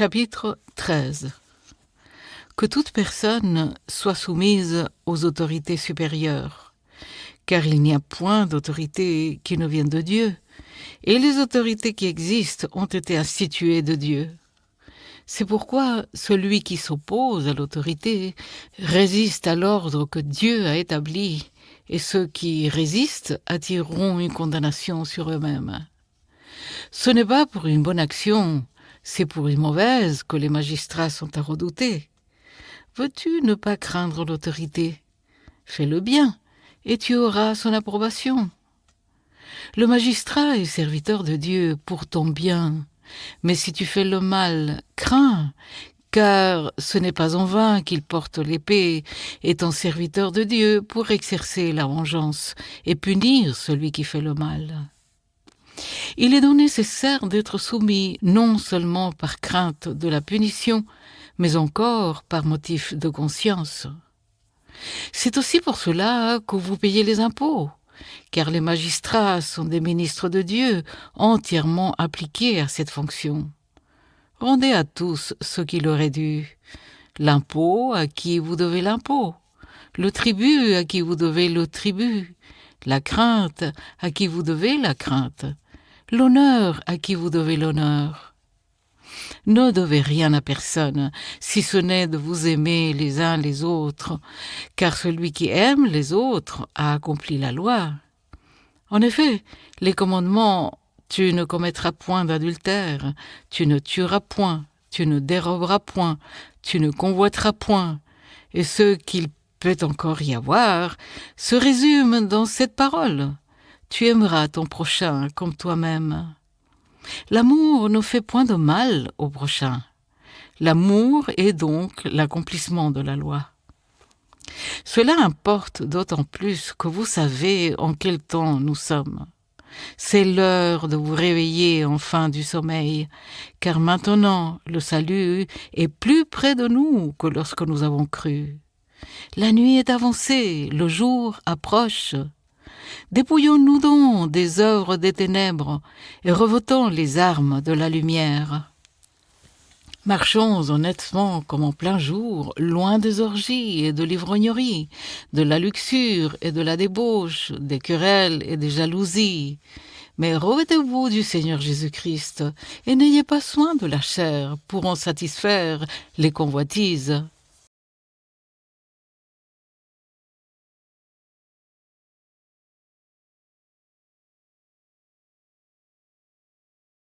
Chapitre 13. Que toute personne soit soumise aux autorités supérieures, car il n'y a point d'autorité qui ne vienne de Dieu, et les autorités qui existent ont été instituées de Dieu. C'est pourquoi celui qui s'oppose à l'autorité résiste à l'ordre que Dieu a établi, et ceux qui résistent attireront une condamnation sur eux-mêmes. Ce n'est pas pour une bonne action, c'est pour une mauvaise que les magistrats sont à redouter. Veux-tu ne pas craindre l'autorité? Fais le bien, et tu auras son approbation. Le magistrat est serviteur de Dieu pour ton bien, mais si tu fais le mal, crains, car ce n'est pas en vain qu'il porte l'épée, étant serviteur de Dieu pour exercer la vengeance et punir celui qui fait le mal. Il est donc nécessaire d'être soumis non seulement par crainte de la punition, mais encore par motif de conscience. C'est aussi pour cela que vous payez les impôts, car les magistrats sont des ministres de Dieu entièrement appliqués à cette fonction. Rendez à tous ce qui leur est dû, l'impôt à qui vous devez l'impôt, le tribut à qui vous devez le tribut, la crainte à qui vous devez la crainte, l'honneur à qui vous devez l'honneur. Ne devez rien à personne, si ce n'est de vous aimer les uns les autres, car celui qui aime les autres a accompli la loi. En effet, les commandements « tu ne commettras point d'adultère, tu ne tueras point, tu ne déroberas point, tu ne convoiteras point » et ce qu'il peut encore y avoir se résument dans cette parole. Tu aimeras ton prochain comme toi-même. L'amour ne fait point de mal au prochain. L'amour est donc l'accomplissement de la loi. Cela importe d'autant plus que vous savez en quel temps nous sommes. C'est l'heure de vous réveiller enfin du sommeil, car maintenant le salut est plus près de nous que lorsque nous avons cru. La nuit est avancée, le jour approche. Dépouillons-nous donc des œuvres des ténèbres et revêtons les armes de la lumière. Marchons honnêtement comme en plein jour, loin des orgies et de l'ivrognerie, de la luxure et de la débauche, des querelles et des jalousies. Mais revêtez-vous du Seigneur Jésus-Christ et n'ayez pas soin de la chair pour en satisfaire les convoitises.